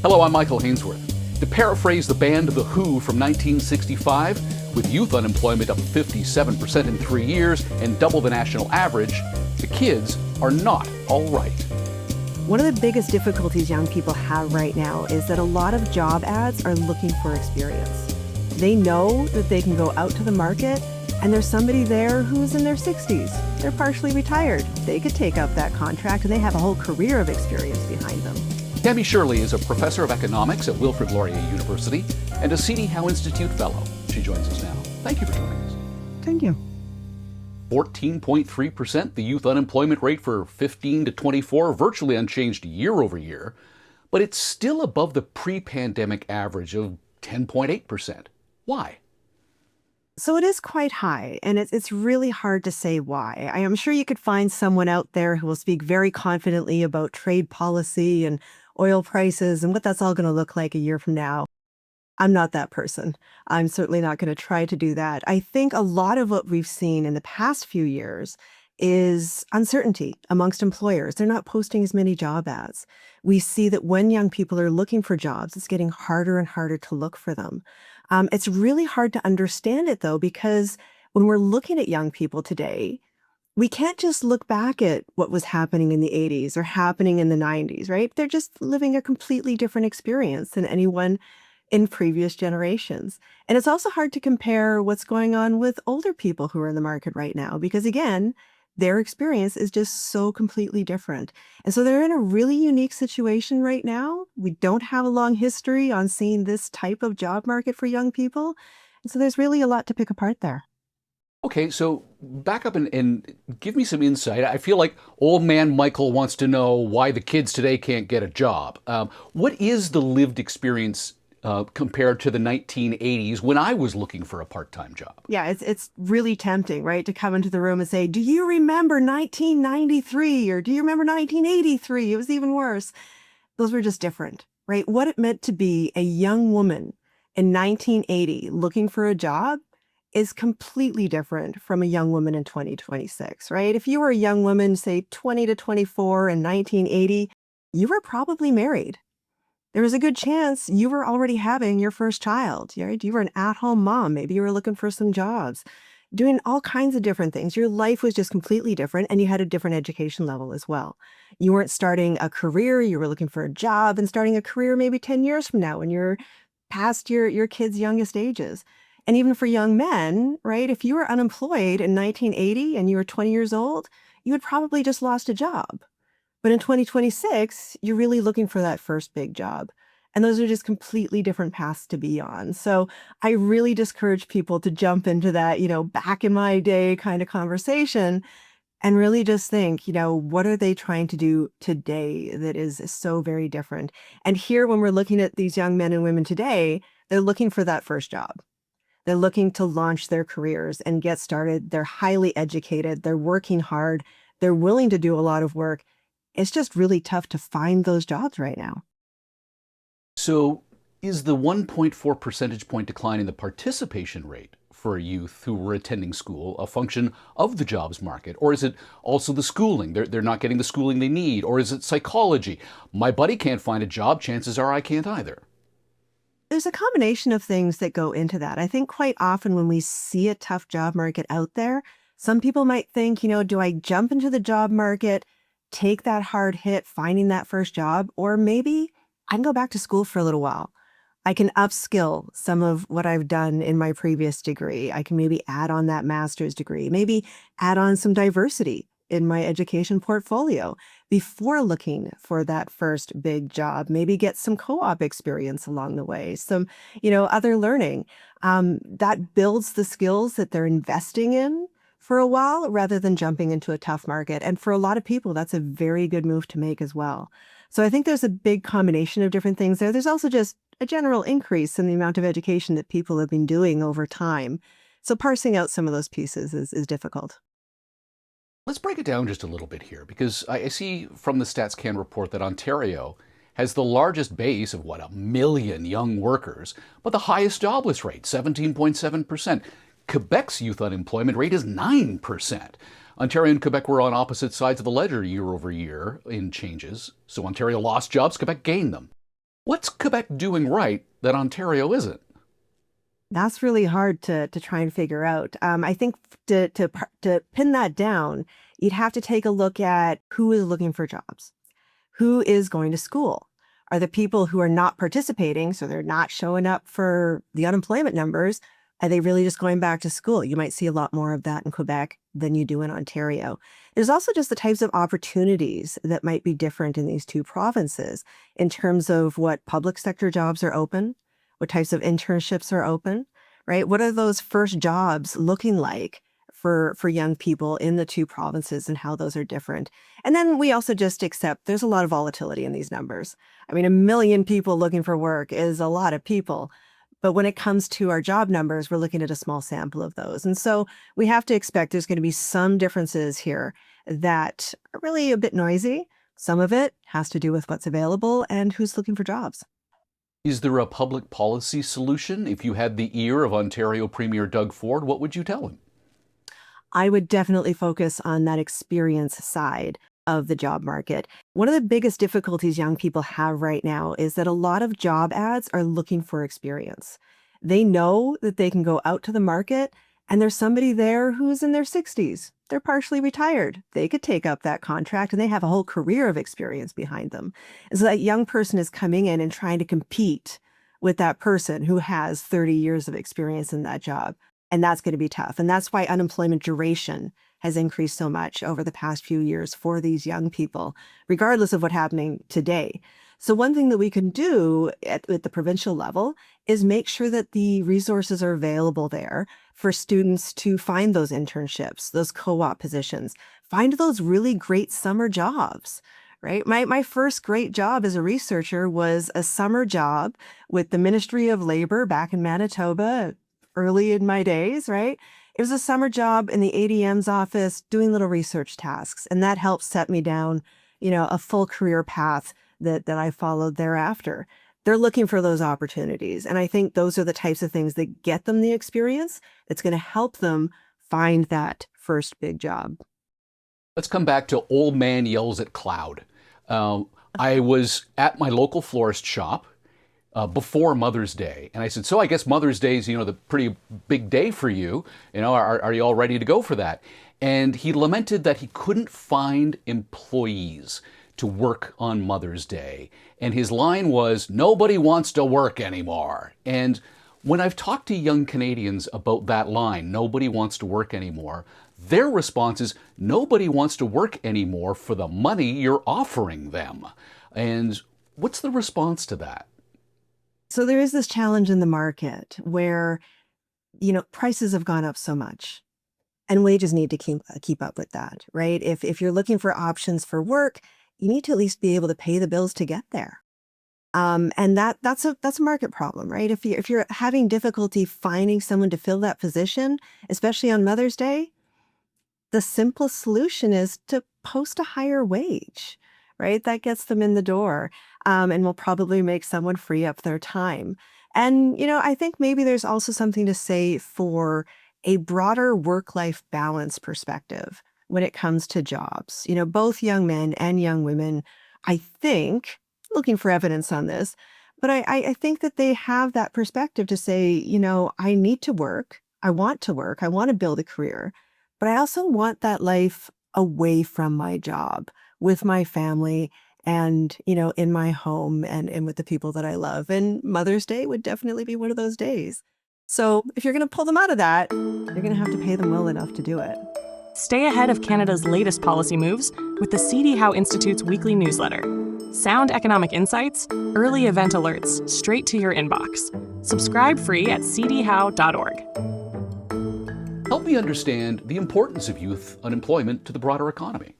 Hello, I'm Michael Hainsworth. To paraphrase the band The Who from 1965, with youth unemployment up 57% in 3 years and double the national average, the kids are not all right. One of the biggest difficulties young people have right now is that a lot of job ads are looking for experience. They know that they can go out to the market and there's somebody there who's in their 60s. They're partially retired. They could take up that contract and they have a whole career of experience behind them. Tammy Schirle is a professor of economics at Wilfrid Laurier University and a C.D. Howe Institute fellow. She joins us now. Thank you for joining us. Thank you. 14.3%, the youth unemployment rate for 15 to 24, virtually unchanged year over year, but it's still above the pre-pandemic average of 10.8%. Why? So it is quite high, and it's really hard to say why. I am sure you could find someone out there who will speak very confidently about trade policy and oil prices and what that's all going to look like a year from now. I'm not that person. I'm certainly not going to try to do that. I think a lot of what we've seen in the past few years is uncertainty amongst employers. They're not posting as many job ads. We see that when young people are looking for jobs, it's getting harder and harder to look for them. It's really hard to understand it, though, because when we're looking at young people today, we can't just look back at what was happening in the 80s or happening in the 90s, right? They're just living a completely different experience than anyone in previous generations. And it's also hard to compare what's going on with older people who are in the market right now, because again, their experience is just so completely different. And so they're in a really unique situation right now. We don't have a long history on seeing this type of job market for young people. And so there's really a lot to pick apart there. Okay, so back up and give me some insight. I feel like old man Michael wants to know why the kids today can't get a job. What is the lived experience compared to the 1980s when I was looking for a part-time job? Yeah, it's really tempting, right, to come into the room and say, do you remember 1993 or do you remember 1983? It was even worse. Those were just different, right? What it meant to be a young woman in 1980 looking for a job is completely different from a young woman in 2026, right? If you were a young woman, say 20 to 24 in 1980, you were probably married. There was a good chance you were already having your first child, right? You were an at-home mom. Maybe you were looking for some jobs, doing all kinds of different things. Your life was just completely different, and you had a different education level as well. You weren't starting a career. You were looking for a job and starting a career maybe 10 years from now when you're past your kids' youngest ages. And even for young men, right, if you were unemployed in 1980 and you were 20 years old, you had probably just lost a job. But in 2026, you're really looking for that first big job. And those are just completely different paths to be on. So I really discourage people to jump into that, back in my day kind of conversation and really just think, what are they trying to do today that is so very different? And here, when we're looking at these young men and women today, they're looking for that first job. They're looking to launch their careers and get started. They're highly educated. They're working hard. They're willing to do a lot of work. It's just really tough to find those jobs right now. So is the 1.4 percentage point decline in the participation rate for youth who were attending school a function of the jobs market? Or is it also the schooling? They're not getting the schooling they need. Or is it psychology? My buddy can't find a job. Chances are I can't either. There's a combination of things that go into that. I think quite often when we see a tough job market out there, some people might think, do I jump into the job market, take that hard hit, finding that first job, or maybe I can go back to school for a little while. I can upskill some of what I've done in my previous degree. I can maybe add on that master's degree, maybe add on some diversity in my education portfolio before looking for that first big job, maybe get some co-op experience along the way, some, other learning that builds the skills that they're investing in for a while rather than jumping into a tough market. And for a lot of people, that's a very good move to make as well. So I think there's a big combination of different things there. There's also just a general increase in the amount of education that people have been doing over time. So parsing out some of those pieces is difficult. Let's break it down just a little bit here, because I see from the StatsCan report that Ontario has the largest base of, 1 million young workers, but the highest jobless rate, 17.7%. Quebec's youth unemployment rate is 9%. Ontario and Quebec were on opposite sides of the ledger year over year in changes. So Ontario lost jobs, Quebec gained them. What's Quebec doing right that Ontario isn't? That's really hard to try and figure out. I think to pin that down, you'd have to take a look at who is looking for jobs, who is going to school. Are the people who are not participating, so they're not showing up for the unemployment numbers, are they really just going back to school? You might see a lot more of that in Quebec than you do in Ontario. There's also just the types of opportunities that might be different in these two provinces in terms of what public sector jobs are open, what types of internships are open, right? What are those first jobs looking like for young people in the two provinces and how those are different? And then we also just accept there's a lot of volatility in these numbers. I mean, 1 million people looking for work is a lot of people. But when it comes to our job numbers, we're looking at a small sample of those. And so we have to expect there's going to be some differences here that are really a bit noisy. Some of it has to do with what's available and who's looking for jobs. Is there a public policy solution? If you had the ear of Ontario Premier Doug Ford, what would you tell him? I would definitely focus on that experience side of the job market. One of the biggest difficulties young people have right now is that a lot of job ads are looking for experience. They know that they can go out to the market and there's somebody there who's in their 60s. They're partially retired. They could take up that contract and they have a whole career of experience behind them. And so that young person is coming in and trying to compete with that person who has 30 years of experience in that job. And that's going to be tough. And that's why unemployment duration has increased so much over the past few years for these young people, regardless of what's happening today. So one thing that we can do at the provincial level is make sure that the resources are available there for students to find those internships, those co-op positions, find those really great summer jobs. Right. My first great job as a researcher was a summer job with the Ministry of Labor back in Manitoba early in my days, right? It was a summer job in the ADM's office doing little research tasks. And that helped set me down, a full career path that I followed thereafter. They're looking for those opportunities. And I think those are the types of things that get them the experience that's going to help them find that first big job. Let's come back to Old Man Yells at Cloud. I was at my local florist shop before Mother's Day. And I said, so I guess Mother's Day is, the pretty big day for you. Are you all ready to go for that? And he lamented that he couldn't find employees to work on Mother's Day. And his line was, nobody wants to work anymore. And when I've talked to young Canadians about that line, nobody wants to work anymore, their response is, nobody wants to work anymore for the money you're offering them. And what's the response to that? So there is this challenge in the market where, prices have gone up so much and wages need to keep up with that, right? If you're looking for options for work, you need to at least be able to pay the bills to get there. And that's a market problem, right? If you're having difficulty finding someone to fill that position, especially on Mother's Day, the simplest solution is to post a higher wage, right? That gets them in the door, and will probably make someone free up their time. And, I think maybe there's also something to say for a broader work-life balance perspective when it comes to jobs. Both young men and young women, I think, looking for evidence on this, but I think that they have that perspective to say, I need to work. I want to work. I want to build a career. But I also want that life away from my job with my family and, in my home and with the people that I love. And Mother's Day would definitely be one of those days. So if you're going to pull them out of that, you're going to have to pay them well enough to do it. Stay ahead of Canada's latest policy moves with the CD Howe Institute's weekly newsletter. Sound economic insights, early event alerts, straight to your inbox. Subscribe free at cdhowe.org. Help me understand the importance of youth unemployment to the broader economy.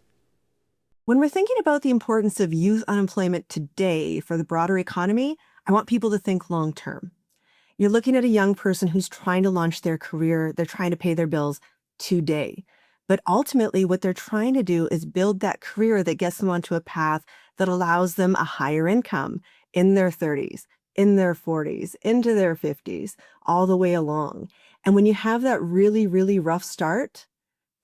When we're thinking about the importance of youth unemployment today for the broader economy, I want people to think long term. You're looking at a young person who's trying to launch their career, they're trying to pay their bills today. But ultimately, what they're trying to do is build that career that gets them onto a path that allows them a higher income in their 30s, in their 40s, into their 50s, all the way along. And when you have that really, really rough start,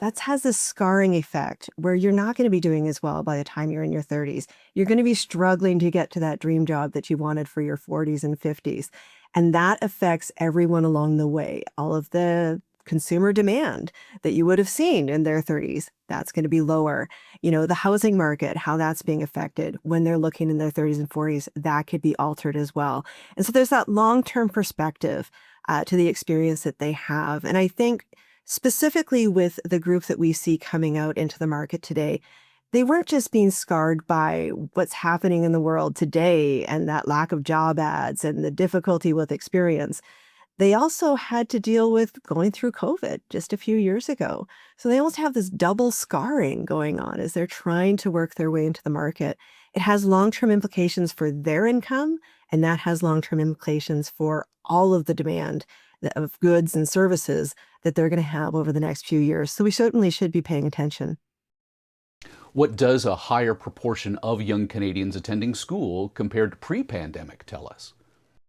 That has this scarring effect where you're not going to be doing as well by the time you're in your 30s. You're going to be struggling to get to that dream job that you wanted for your 40s and 50s. And that affects everyone along the way. All of the consumer demand that you would have seen in their 30s, that's going to be lower. The housing market, how that's being affected when they're looking in their 30s and 40s, that could be altered as well. And so there's that long-term perspective to the experience that they have. And I think specifically with the group that we see coming out into the market today, they weren't just being scarred by what's happening in the world today and that lack of job ads and the difficulty with experience. They also had to deal with going through COVID just a few years ago. So they almost have this double scarring going on as they're trying to work their way into the market. It has long-term implications for their income, and that has long-term implications for all of the demand of goods and services that they're going to have over the next few years. So we certainly should be paying attention. What does a higher proportion of young Canadians attending school compared to pre-pandemic tell us?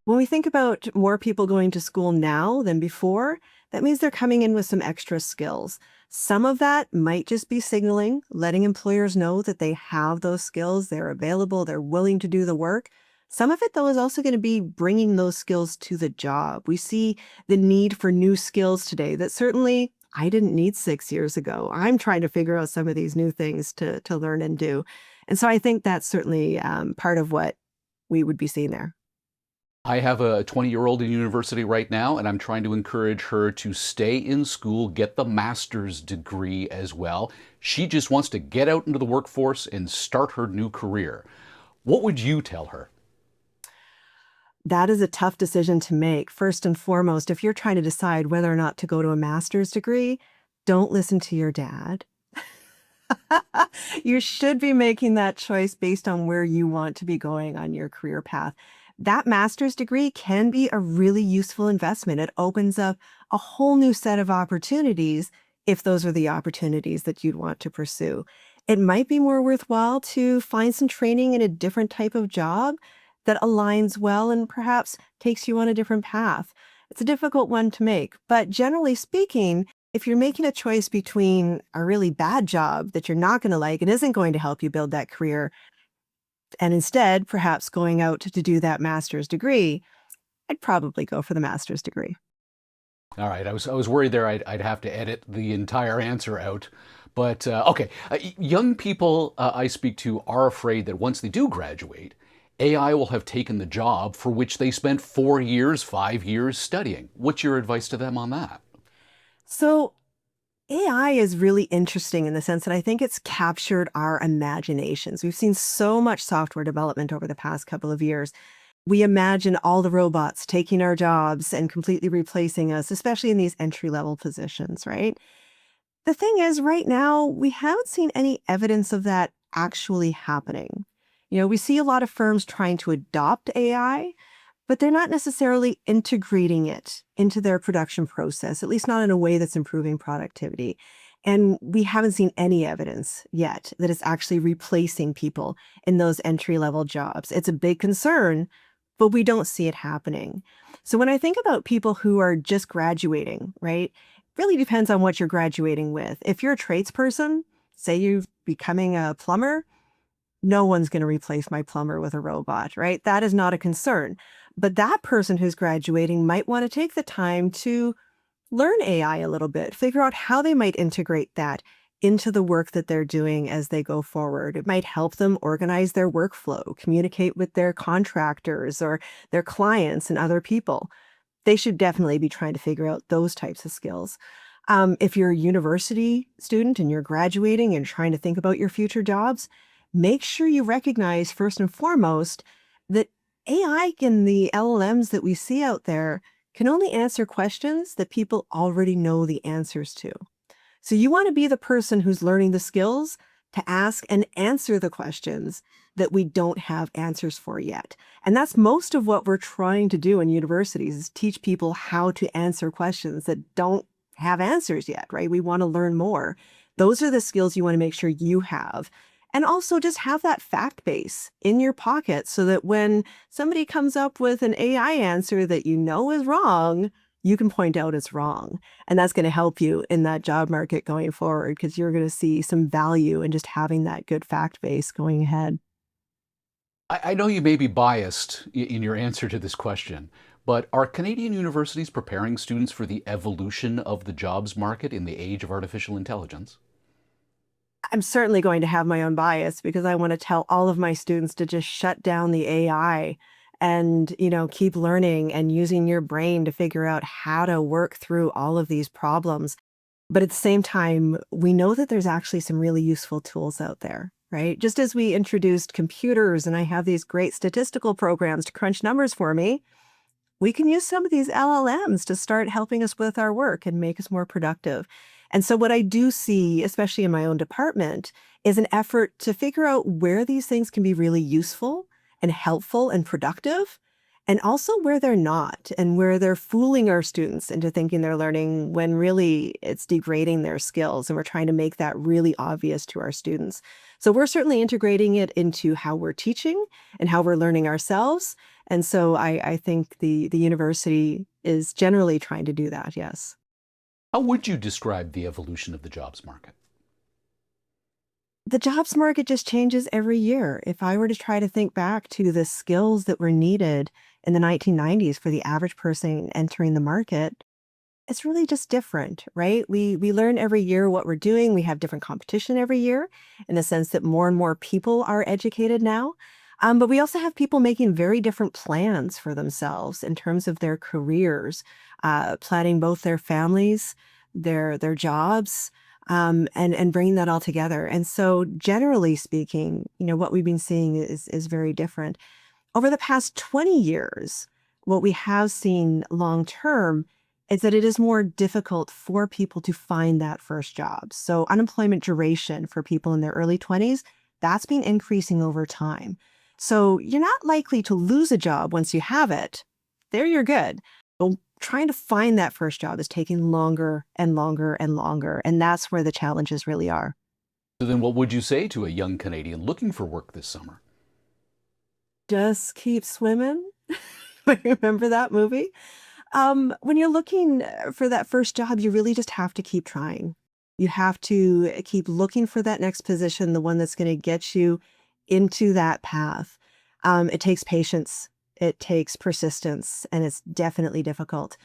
When we think about more people going to school now than before, that means they're coming in with some extra skills. Some of that might just be signaling, letting employers know that they have those skills, they're available, they're willing to do the work. Some of it, though, is also going to be bringing those skills to the job. We see the need for new skills today that certainly I didn't need 6 years ago. I'm trying to figure out some of these new things to learn and do. And so I think that's certainly part of what we would be seeing there. I have a 20-year-old in university right now, and I'm trying to encourage her to stay in school, get the master's degree as well. She just wants to get out into the workforce and start her new career. What would you tell her? That is a tough decision to make. First and foremost, if you're trying to decide whether or not to go to a master's degree, don't listen to your dad. You should be making that choice based on where you want to be going on your career path. That master's degree can be a really useful investment. It opens up a whole new set of opportunities if those are the opportunities that you'd want to pursue. It might be more worthwhile to find some training in a different type of job that aligns well and perhaps takes you on a different path. It's a difficult one to make, but generally speaking, if you're making a choice between a really bad job that you're not going to like and isn't going to help you build that career, and instead perhaps going out to do that master's degree, I'd probably go for the master's degree. All right, I was worried there I'd have to edit the entire answer out. But okay, young people I speak to are afraid that once they do graduate, AI will have taken the job for which they spent 4 years, 5 years studying. What's your advice to them on that? So AI is really interesting in the sense that I think it's captured our imaginations. We've seen so much software development over the past couple of years. We imagine all the robots taking our jobs and completely replacing us, especially in these entry-level positions, right? The thing is, right now, we haven't seen any evidence of that actually happening. We see a lot of firms trying to adopt AI, but they're not necessarily integrating it into their production process, at least not in a way that's improving productivity. And we haven't seen any evidence yet that it's actually replacing people in those entry-level jobs. It's a big concern, but we don't see it happening. So when I think about people who are just graduating, right, it really depends on what you're graduating with. If you're a tradesperson, say you're becoming a plumber, no one's going to replace my plumber with a robot, right? That is not a concern. But that person who's graduating might want to take the time to learn AI a little bit, figure out how they might integrate that into the work that they're doing as they go forward. It might help them organize their workflow, communicate with their contractors or their clients and other people. They should definitely be trying to figure out those types of skills. If you're a university student and you're graduating and trying to think about your future jobs, make sure you recognize first and foremost that AI and the LLMs that we see out there can only answer questions that people already know the answers to. So you want to be the person who's learning the skills to ask and answer the questions that we don't have answers for yet. And that's most of what we're trying to do in universities is teach people how to answer questions that don't have answers yet, right? We want to learn more. Those are the skills you want to make sure you have. And also just have that fact base in your pocket so that when somebody comes up with an AI answer that you know is wrong, you can point out is wrong. And that's going to help you in that job market going forward because you're going to see some value in just having that good fact base going ahead. I know you may be biased in your answer to this question, but are Canadian universities preparing students for the evolution of the jobs market in the age of artificial intelligence? I'm certainly going to have my own bias because I want to tell all of my students to just shut down the AI and, keep learning and using your brain to figure out how to work through all of these problems. But at the same time, we know that there's actually some really useful tools out there, right? Just as we introduced computers and I have these great statistical programs to crunch numbers for me, we can use some of these LLMs to start helping us with our work and make us more productive. And so, what I do see, especially in my own department, is an effort to figure out where these things can be really useful and helpful and productive, and also where they're not, and where they're fooling our students into thinking they're learning when really it's degrading their skills. And we're trying to make that really obvious to our students. So, we're certainly integrating it into how we're teaching and how we're learning ourselves. And so I think the university is generally trying to do that, yes. How would you describe the evolution of the jobs market? The jobs market just changes every year. If I were to try to think back to the skills that were needed in the 1990s for the average person entering the market, it's really just different, right? We learn every year what we're doing. We have different competition every year in the sense that more and more people are educated now. But we also have people making very different plans for themselves in terms of their careers, planning both their families, their jobs, and bringing that all together. And so, generally speaking, what we've been seeing is very different. Over the past 20 years, what we have seen long term is that it is more difficult for people to find that first job. So unemployment duration for people in their early 20s, that's been increasing over time. So you're not likely to lose a job once you have it. There you're good. But trying to find that first job is taking longer and longer and longer. And that's where the challenges really are. So then what would you say to a young Canadian looking for work this summer? Just keep swimming. Remember that movie? When you're looking for that first job, you really just have to keep trying. You have to keep looking for that next position, the one that's going to get you into that path. It takes patience, it takes persistence, and it's definitely difficult.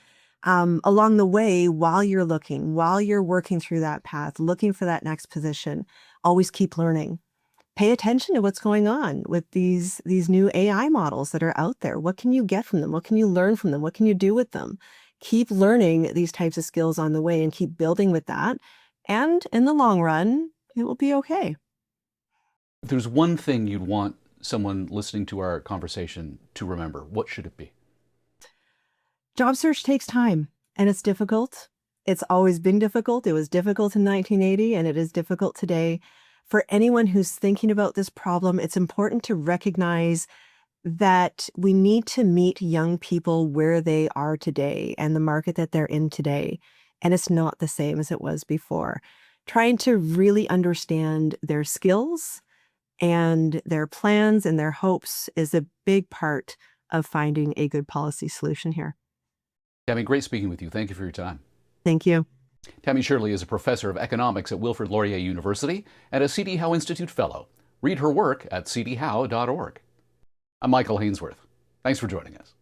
Along the way, while you're looking, while you're working through that path, looking for that next position, always keep learning. Pay attention to what's going on with these new AI models that are out there. What can you get from them? What can you learn from them? What can you do with them? Keep learning these types of skills on the way and keep building with that. And in the long run, it will be okay. If there's one thing you'd want someone listening to our conversation to remember, what should it be? Job search takes time and it's difficult. It's always been difficult. It was difficult in 1980 and it is difficult today. For anyone who's thinking about this problem, it's important to recognize that we need to meet young people where they are today and the market that they're in today. And it's not the same as it was before. Trying to really understand their skills and their plans and their hopes is a big part of finding a good policy solution here. Tammy, great speaking with you. Thank you for your time. Thank you. Tammy Schirle is a professor of economics at Wilfrid Laurier University and a C.D. Howe Institute Fellow. Read her work at cdhowe.org. I'm Michael Hainsworth. Thanks for joining us.